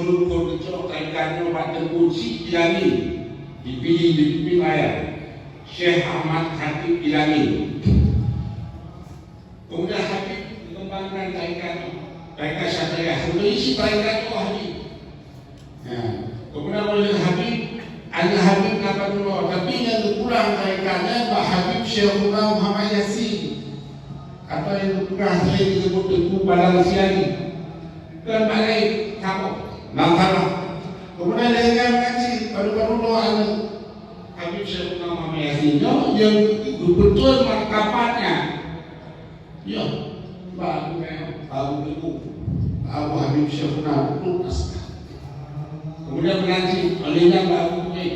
sebelum kondisi kaitannya pada kunci Ilani dipilih di wilayah Syekh Ahmad Habib Ilani. Kemudian Habib mengembangkan tarikat Syariah. Sebenarnya isi tarikat itu Habib. Ya. Kemudian oleh Habib, ada Habib Nabatullah, tapi yang kurang tarikatnya Pak Habib Syekhuna Muhammad Yasin. Atau yang kurang sering disebut Tengku Padang Siani. Dan balik kamu Nantara. Kemudian dengan kaji baru-baru ada Habib Syekhuna Muhammad Yasin yang betul martabatnya. Ya, Pak Abu Abu Habib Syekhuna Lunas. Kemudian menanti olehnya Mbak Abu Kuih,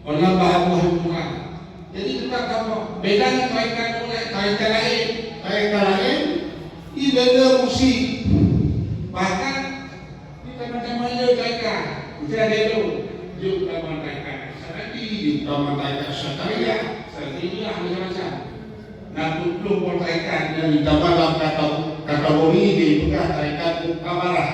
oleh Mbak Abu Hamurah. Jadi kita tahu bedanya tarikat lain ini beda musik. Bahkan kita macam-macam tarikat. Kita ada itu juga tarikat Syar'i, juga tarikat Syariah. Seperti itulah macam-macam. Nah, belum tarikat yang ditambah dalam kategori ini bukan tarikat Mukabarah.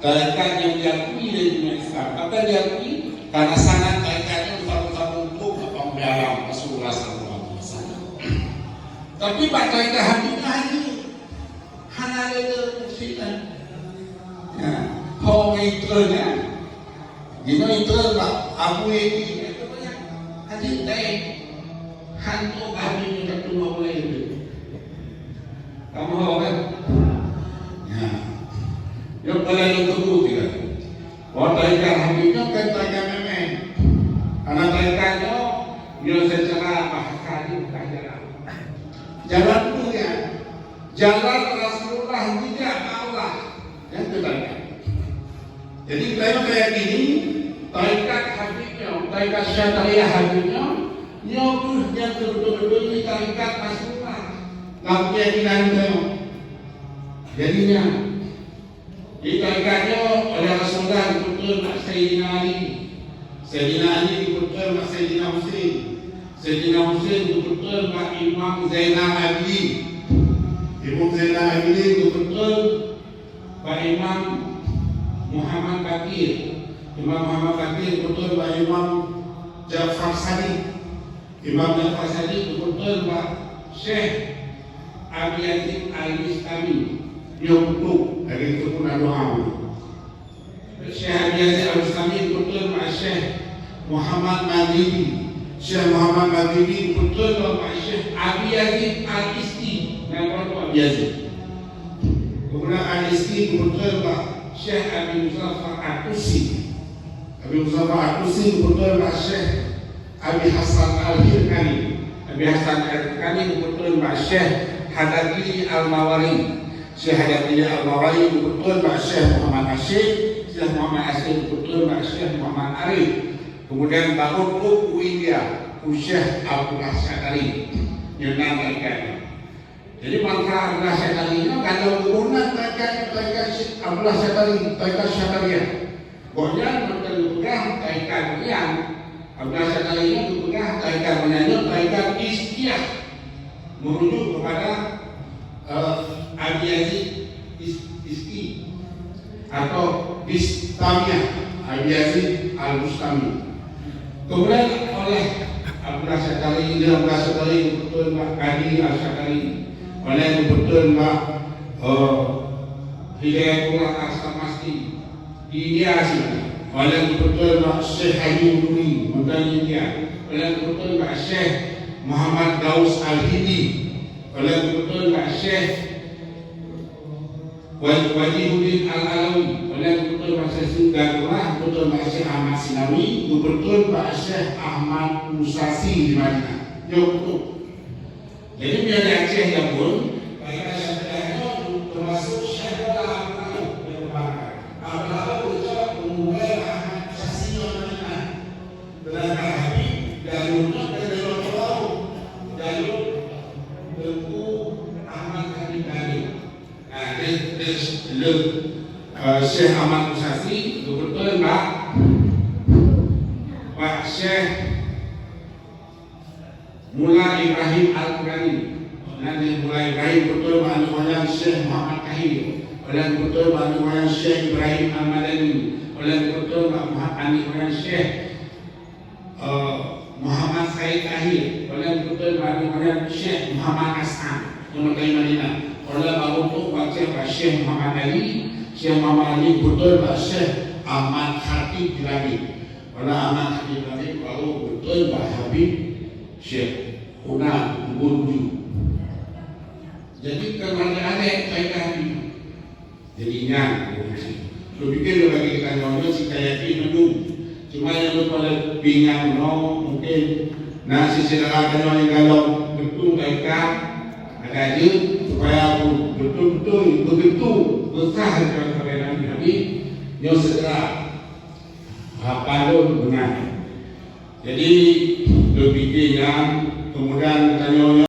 Tarikat yang diakui dari dunia Islam. Apa diakui? Karena sangat tarikatnya bersama-sama untuk pembela Rasulullah SAW. Tapi Pak tarikat Habibnya hanya ada musikan. Ya, hong itunya, gimana itu Pak Abu ini? Hadis dari hantu Habib yang ketemu oleh itu. Kamu tahu kan? Ya. Yang kalian tunggu tidak? Bahwa tarikat Habibnya kan tarikat memang. Karena tarikatnya yang secara bahasa ini bukan jalan. Jalan itu ya, jalan Rasulullah tidak Allah. Yang itu tarikat. Jadi kita kayak gini, tarikat Habibnya, tarikat Syariah Habibnya, yang betul-betul ini tarikat Rasulullah. Nggak keyakinan itu. Jadinya ditarikatnya oleh Rasulullah diputul Mak Sayyidina Ali. Sayyidina Ali diputul Mak Sayyidina Husain. Sayyidina Husain diputul Mak Imam Zainal Abidin. Imam Zainal Abidin diputul Mak Imam Muhammad Bakir. Imam Muhammad Bakir diputul Mak Imam Ja'far Sadiq. Imam Ja'far Sadiq diputul Mak Syekh Abi Yazid Al-Bistami. Yang betul dari itu pun ada doa. Syekh Abi Yazid Al-Bistami betul Pak Syekh Muhammad Madini. Syekh Muhammad Madini betul Pak Syekh Abi Yazid Al-Isti. Nama itu Abi Yazid. Kemudian Al-Isti betul Pak Syekh Abi Muzaffar Al-Tusi. Abi Muzaffar Al-Tusi betul Pak Syekh Abi Hasan Al-Hirkani. Abi Hasan Al-Hirkani betul Pak Syekh Hadaqi Al-Mawari. Syekh Hadaqi Al-Mawari betul Pak Syekh Muhammad Asyik. Syekh Muhammad Asyik betul Pak Syekh Muhammad Arif. Kemudian Pak Utku India Syekh Abdullah Syakari yang nama ikannya. Jadi maka Abdullah Syakari ini kalau menggunakan tarikat Abdullah Syakari, tarikat Syakariah. Pokoknya berpegang tarikat yang Abdullah Syakari ini berpegang tarikat menyanyi tarikat Istiah merujuk kepada Abi Yazid Iski atau Bistamiyah Abi Yazid Al-Bustami. Kemudian oleh Abdullah Syakari, Abdullah Syakari betul Mbak Kadi Al-Syakari, oleh betul Mbak Hidayatullah Al-Samasti di India sih, oleh betul Mbak Syekh Haji Uduri di India, oleh betul Mbak Syekh Muhammad Daus Al-Hindi, oleh betul Mbak Syekh Wajihuddin Al-Alawi, oleh betul Pak Syekh Garurah, betul Pak Syekh Ahmad Sinawi, betul Pak Syekh Ahmad Musasi di Madinah. Ya betul. Jadi biar Aceh ya pun, tarikat Syariahnya termasuk Syekh Al-Alawi yang berbangga. Al-Alawi betul umumnya Ahmad Musasi di Madinah. Dengan Habib jalurnya dari Laut, jalur Tengku Ahmad Habib Bani. Nah, Syekh Ahmad Musasi betul Pak Syekh Mullah Ibrahim Al-Qurani. Nanti Mullah Ibrahim betul Pak Syekh Muhammad Kahir. Walang betul bagi orang Syekh Ibrahim Al-Madani. Walang betul bagi orang Syekh Muhammad Said Tahir. Walang betul bagi orang Syekh Muhammad As'ad yang berkait Madinah. Walang betul bagi Syekh Muhammad Ali. Syekh Muhammad Ali betul bagi Syekh Ahmad Khatib Jilani. Walang Ahmad Khatib Jilani baru betul bagi Habib Syekh Una Gunju. Jadi kalau ada yang kaitan ini, jadinya lu pikir lu bagi kita nyonya si kayak ini mendung, cuma yang lu pada bingung no mungkin nasi sedang nyonya kalau betul kaitan ada aja supaya aku betul begitu besar dalam kebenaran Nabi yang segera apalun benar. Jadi lu pikir yang kemudian kita nyonya